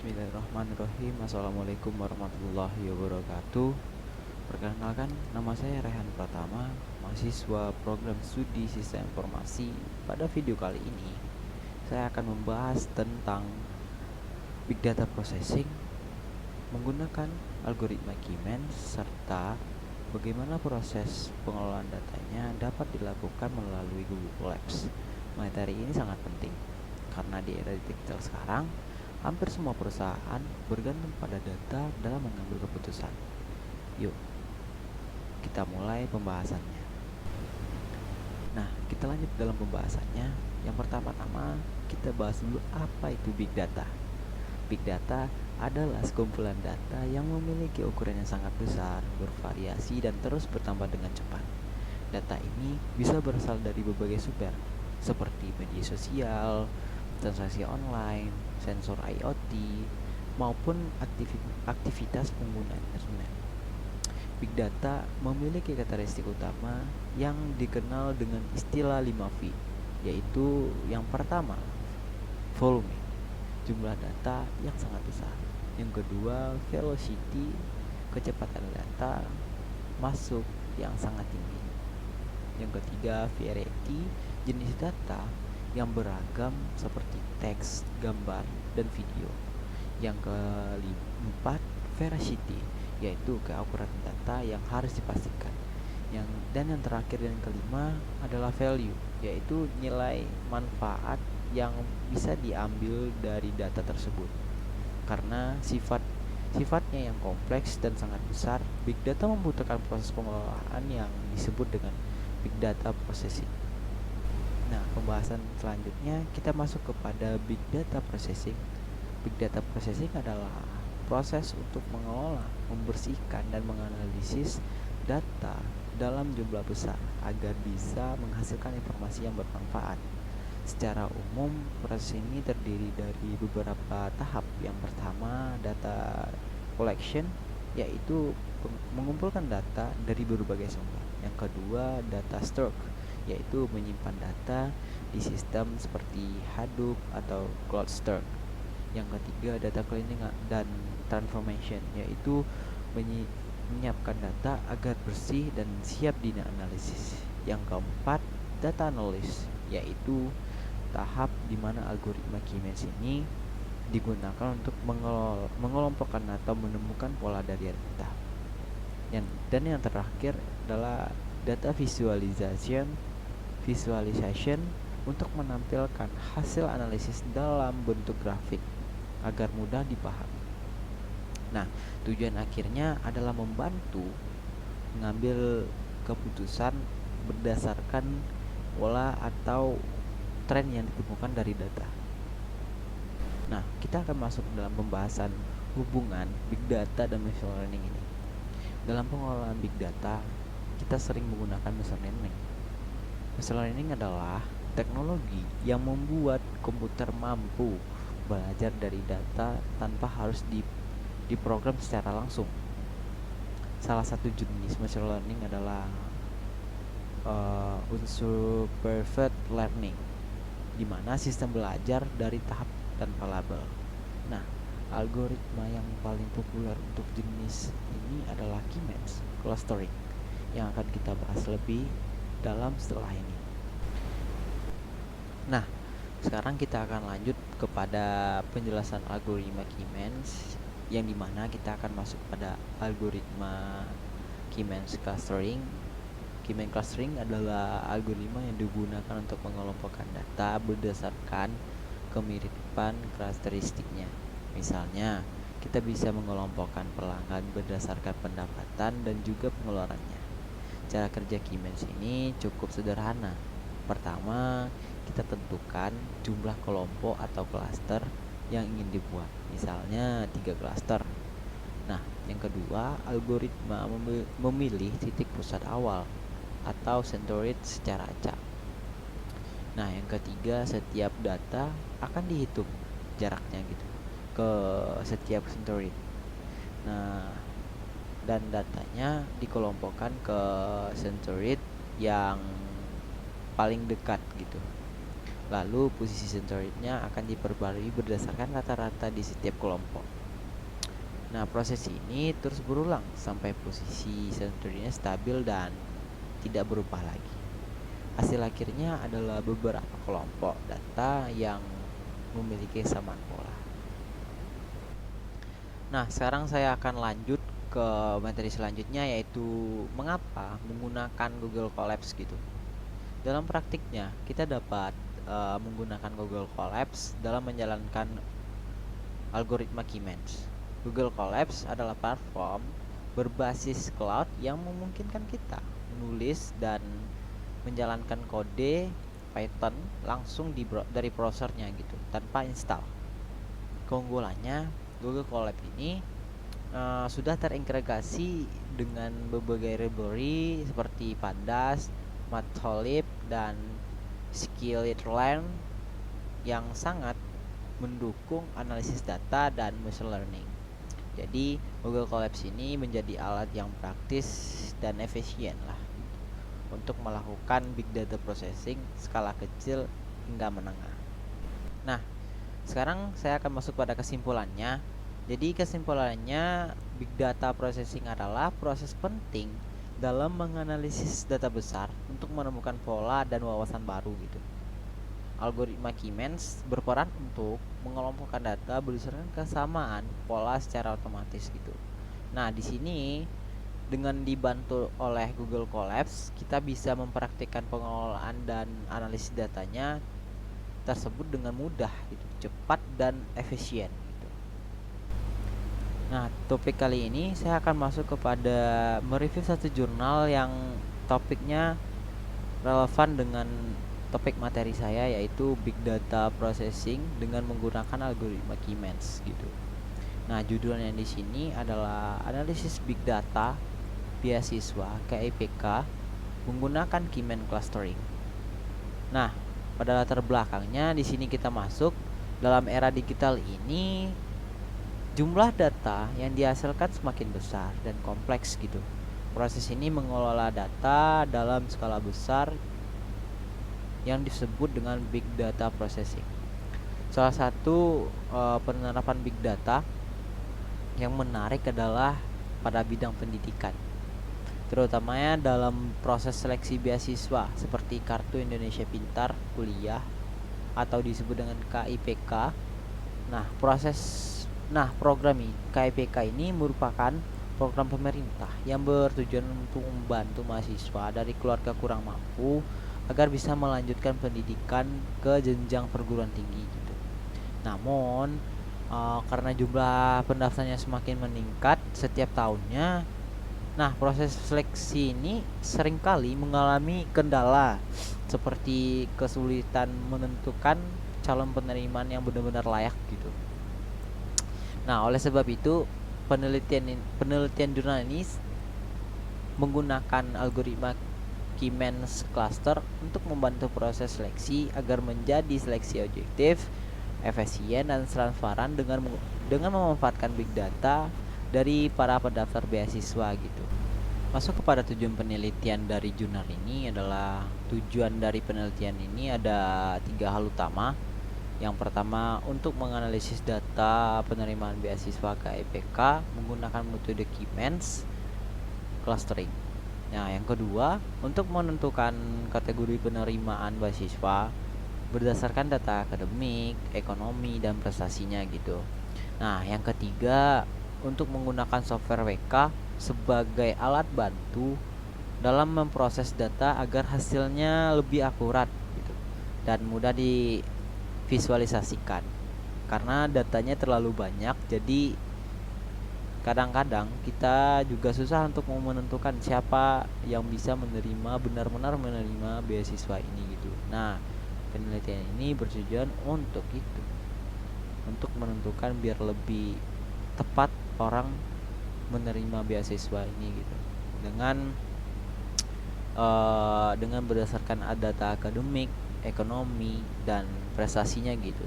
Bismillahirrahmanirrahim. Assalamualaikum warahmatullahi wabarakatuh. Perkenalkan, nama saya Rehan Pratama, mahasiswa program studi Sistem Informasi. Pada video kali ini, saya akan membahas tentang Big Data Processing menggunakan algoritma Keynes serta bagaimana proses pengelolaan datanya dapat dilakukan melalui Google Apps. Materi ini sangat penting karena di era digital sekarang hampir semua perusahaan bergantung pada data dalam mengambil keputusan. Yuk, kita mulai pembahasannya. Nah, kita lanjut dalam pembahasannya. Yang pertama-tama, kita bahas dulu apa itu Big Data. Big Data adalah sekumpulan data yang memiliki ukuran yang sangat besar, bervariasi, dan terus bertambah dengan cepat. Data ini bisa berasal dari berbagai sumber, seperti media sosial, transaksi online, sensor IoT, maupun aktivitas pengguna internet. Big Data memiliki karakteristik utama yang dikenal dengan istilah 5V, yaitu yang pertama, volume, jumlah data yang sangat besar. Yang kedua, velocity, kecepatan data masuk yang sangat tinggi. Yang ketiga, variety, jenis data yang beragam seperti teks, gambar, dan video. Yang keempat, veracity, yaitu keakuratan data yang harus dipastikan. Dan yang terakhir dan kelima adalah value, yaitu nilai manfaat yang bisa diambil dari data tersebut. Karena sifatnya yang kompleks dan sangat besar, Big Data membutuhkan proses pengelolaan yang disebut dengan Big Data Processing. Nah, pembahasan selanjutnya kita masuk kepada Big Data Processing. Big Data Processing adalah proses untuk mengelola, membersihkan, dan menganalisis data dalam jumlah besar agar bisa menghasilkan informasi yang bermanfaat. Secara umum, proses ini terdiri dari beberapa tahap. Yang pertama, data collection, yaitu mengumpulkan data dari berbagai sumber. Yang kedua, data store, yaitu menyimpan data di sistem seperti Hadoop atau Cloud Store. Yang ketiga, data cleaning dan transformation, yaitu menyiapkan data agar bersih dan siap dianalisis. Yang keempat, data analysis, yaitu tahap di mana algoritma Keynes ini digunakan untuk mengelompokkan atau menemukan pola dari data. Dan yang terakhir adalah data visualization untuk menampilkan hasil analisis dalam bentuk grafik agar mudah dipahami. Nah, tujuan akhirnya adalah membantu mengambil keputusan berdasarkan pola atau tren yang ditemukan dari data. Nah, kita akan masuk dalam pembahasan hubungan Big Data dan Machine Learning ini. Dalam pengelolaan Big Data, kita sering menggunakan Machine Learning. Machine Learning adalah teknologi yang membuat komputer mampu belajar dari data tanpa harus diprogram secara langsung. Salah satu jenis Machine Learning adalah unsupervised learning, di mana sistem belajar dari tahap tanpa label. Nah, algoritma yang paling populer untuk jenis ini adalah K-means clustering, yang akan kita bahas lebih dalam setelah ini. Nah, sekarang kita akan lanjut kepada penjelasan algoritma K-means, yang dimana kita akan masuk pada algoritma K-means clustering. K-means clustering adalah algoritma yang digunakan untuk mengelompokkan data berdasarkan kemiripan karakteristiknya. Misalnya, kita bisa mengelompokkan pelanggan berdasarkan pendapatan dan juga pengeluarannya. Cara kerja K-means ini cukup sederhana. Pertama, kita tentukan jumlah kelompok atau klaster yang ingin dibuat. Misalnya 3 klaster. Nah, yang kedua, algoritma memilih titik pusat awal atau centroid secara acak. Nah, yang ketiga, setiap data akan dihitung jaraknya gitu ke setiap centroid. Nah, dan datanya dikelompokkan ke centroid yang paling dekat gitu. Lalu posisi sensorinnya akan diperbarui berdasarkan rata-rata di setiap kelompok. Nah, proses ini terus berulang sampai posisi sensorinnya stabil dan tidak berubah lagi. Hasil akhirnya adalah beberapa kelompok data yang memiliki kesamaan pola. Nah, sekarang saya akan lanjut ke materi selanjutnya, yaitu mengapa menggunakan Google Colabs gitu. Dalam praktiknya, kita dapat menggunakan Google Colabs dalam menjalankan algoritma Keymenes. Google Colabs adalah platform berbasis cloud yang memungkinkan kita menulis dan menjalankan kode Python langsung dari browsernya gitu, tanpa install. Keunggulannya, Google Colab ini sudah terintegrasi dengan berbagai library seperti Pandas, Matplotlib, dan Sklearn yang sangat mendukung analisis data dan machine learning. Jadi Google Colabs ini menjadi alat yang praktis dan efisien lah untuk melakukan big data processing skala kecil hingga menengah. Nah, sekarang saya akan masuk pada kesimpulannya. Jadi kesimpulannya, big data processing adalah proses penting dalam menganalisis data besar untuk menemukan pola dan wawasan baru gitu. Algoritma Keymenes berperan untuk mengelompokkan data berdasarkan kesamaan pola secara otomatis gitu. Nah, di sini dengan dibantu oleh Google Colabs, kita bisa mempraktikkan pengelolaan dan analisis datanya tersebut dengan mudah gitu, cepat dan efisien gitu. Nah, topik kali ini saya akan masuk kepada mereview satu jurnal yang topiknya relevan dengan topik materi saya, yaitu Big Data Processing dengan menggunakan algoritma Keymenes gitu. Nah, judulnya di sini adalah Analisis Big Data Beasiswa KIPK menggunakan Keymenes Clustering. Nah, pada latar belakangnya di sini kita masuk dalam era digital ini, jumlah data yang dihasilkan semakin besar dan kompleks gitu. Proses ini mengelola data dalam skala besar yang disebut dengan big data processing. Salah satu penerapan big data yang menarik adalah pada bidang pendidikan, terutamanya dalam proses seleksi beasiswa seperti Kartu Indonesia Pintar Kuliah atau disebut dengan KIPK. Program KIPK ini merupakan program pemerintah yang bertujuan untuk membantu mahasiswa dari keluarga kurang mampu agar bisa melanjutkan pendidikan ke jenjang perguruan tinggi gitu. Namun karena jumlah pendaftarnya semakin meningkat setiap tahunnya, proses seleksi ini seringkali mengalami kendala seperti kesulitan menentukan calon penerimaan yang benar-benar layak gitu. Nah, oleh sebab itu penelitian jurnal ini menggunakan algoritma Keymenes Cluster untuk membantu proses seleksi agar menjadi seleksi objektif, efisien dan transparan dengan memanfaatkan big data dari para pendaftar beasiswa gitu. Masuk kepada tujuan penelitian dari jurnal ini adalah ada 3 hal utama. Yang pertama, untuk menganalisis data penerimaan beasiswa KIPK menggunakan metode Keymenes Clustering. Nah, yang kedua, untuk menentukan kategori penerimaan beasiswa berdasarkan data akademik, ekonomi, dan prestasinya gitu. Nah, yang ketiga, untuk menggunakan software WK sebagai alat bantu dalam memproses data agar hasilnya lebih akurat gitu dan mudah divisualisasikan. Karena datanya terlalu banyak, jadi kadang-kadang kita juga susah untuk menentukan siapa yang bisa benar-benar menerima beasiswa ini gitu. Nah, penelitian ini bertujuan untuk itu, untuk menentukan biar lebih tepat orang menerima beasiswa ini gitu, dengan berdasarkan data akademik, ekonomi, dan prestasinya gitu.